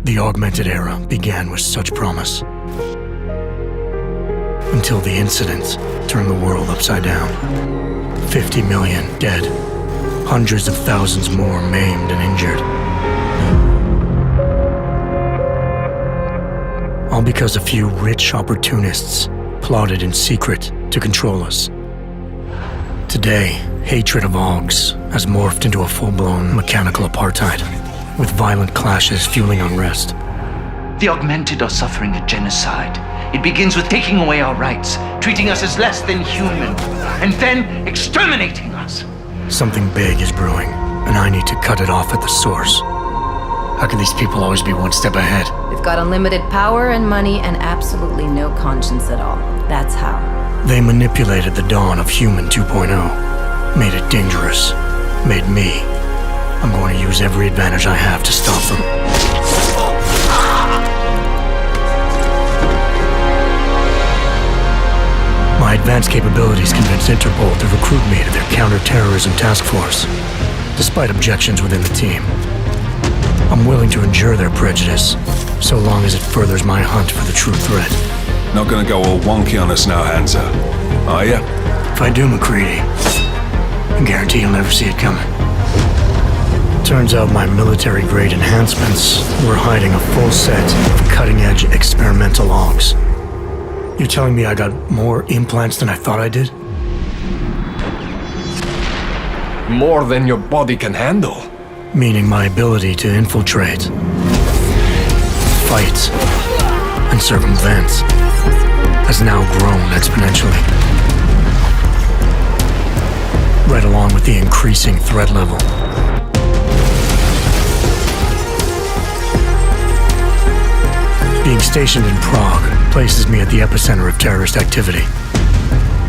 The augmented era began with such promise. Until the incident turned the world upside down. 50 million dead. Hundreds of thousands more maimed and injured. All because a few rich opportunists plotted in secret to control us. Today, hatred of Augs has morphed into a full-blown mechanical apartheid, with violent clashes fueling unrest. The augmented are suffering a genocide. It begins with taking away our rights, treating us as less than human, and then exterminating us. Something big is brewing, and I need to cut it off at the source. How can these people always be one step ahead? They've got unlimited power and money and absolutely no conscience at all. That's how. They manipulated the dawn of Human 2.0, made it dangerous, made me. I'm going to use every advantage I have to stop them. My advanced capabilities convinced Interpol to recruit me to their counter-terrorism task force, despite objections within the team. I'm willing to endure their prejudice, so long as it furthers my hunt for the true threat. Not gonna go all wonky on us now, Hansa, are ya? If I do, McCready, I guarantee you'll never see it coming. Turns out my military-grade enhancements were hiding a full set of cutting-edge experimental logs. You're telling me I got more implants than I thought I did? More than your body can handle. Meaning my ability to infiltrate, fight, and circumvent has now grown exponentially. Right along with the increasing threat level. Being stationed in Prague places me at the epicenter of terrorist activity.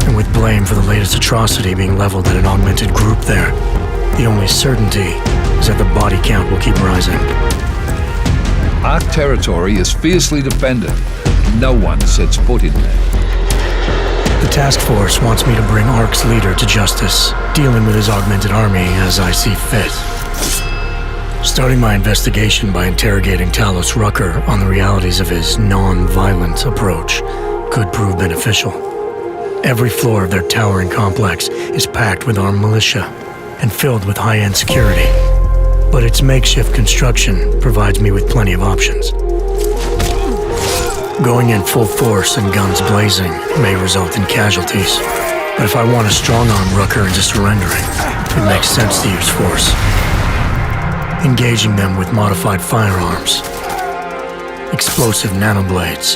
And with blame for the latest atrocity being leveled at an augmented group there, the only certainty is that the body count will keep rising. Our territory is fiercely defended. No one sets foot in there. The task force wants me to bring ARC's leader to justice, dealing with his augmented army as I see fit. Starting my investigation by interrogating Talos Rucker on the realities of his non-violent approach could prove beneficial. Every floor of their towering complex is packed with armed militia and filled with high-end security. But its makeshift construction provides me with plenty of options. Going in full force and guns blazing may result in casualties. But if I want to strong-arm Rucker into surrendering, it makes sense to use force. Engaging them with modified firearms, explosive nanoblades,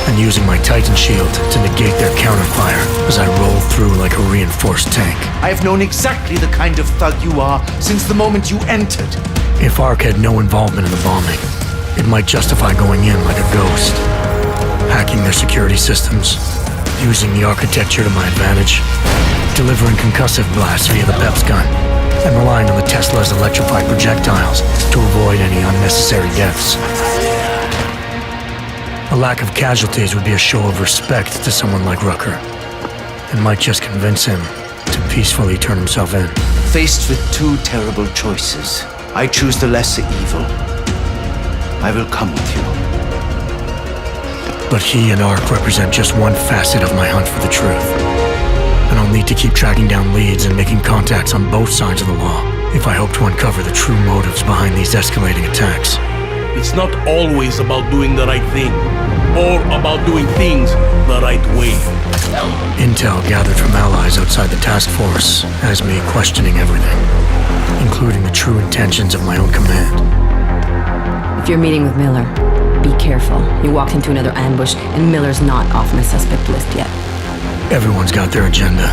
and using my Titan shield to negate their counterfire as I roll through like a reinforced tank. I have known exactly the kind of thug you are since the moment you entered. If ARC had no involvement in the bombing, it might justify going in like a ghost, hacking their security systems, using the architecture to my advantage, delivering concussive blasts via the PEPS gun, and relying on the Tesla's electrified projectiles to avoid any unnecessary deaths. A lack of casualties would be a show of respect to someone like Rucker, and might just convince him to peacefully turn himself in. Faced with two terrible choices, I choose the lesser evil. I will come with you. But he and ARC represent just one facet of my hunt for the truth. And I'll need to keep tracking down leads and making contacts on both sides of the law if I hope to uncover the true motives behind these escalating attacks. It's not always about doing the right thing, or about doing things the right way. Intel gathered from allies outside the task force has me questioning everything, including the true intentions of my own command. If you're meeting with Miller, be careful. You walked into another ambush, and Miller's not off my suspect list yet. Everyone's got their agenda,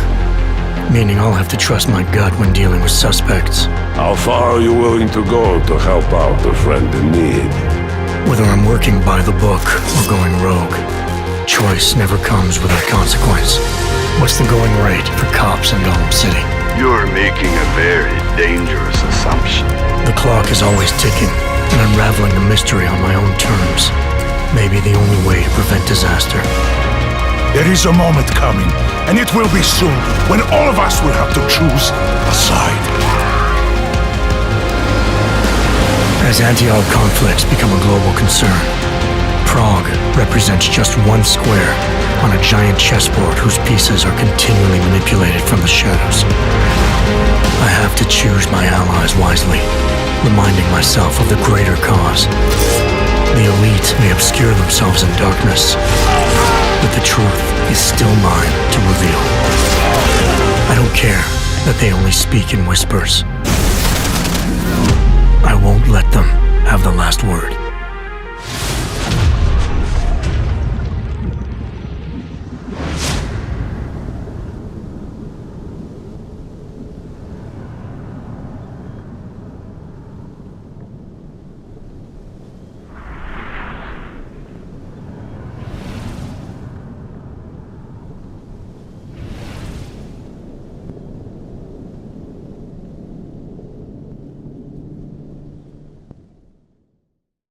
meaning I'll have to trust my gut when dealing with suspects. How far are you willing to go to help out a friend in need? Whether I'm working by the book or going rogue, choice never comes without consequence. What's the going rate for cops in Gotham City? You're making a very dangerous assumption. The clock is always ticking, and unraveling the mystery on my own terms may be the only way to prevent disaster. There is a moment coming, and it will be soon, when all of us will have to choose a side. As anti-Arab conflicts become a global concern, Prague represents just one square on a giant chessboard whose pieces are continually manipulated from the shadows. I have to choose my allies wisely, reminding myself of the greater cause. The elite may obscure themselves in darkness, but the truth is still mine to reveal. I don't care that they only speak in whispers. I won't let them have the last word.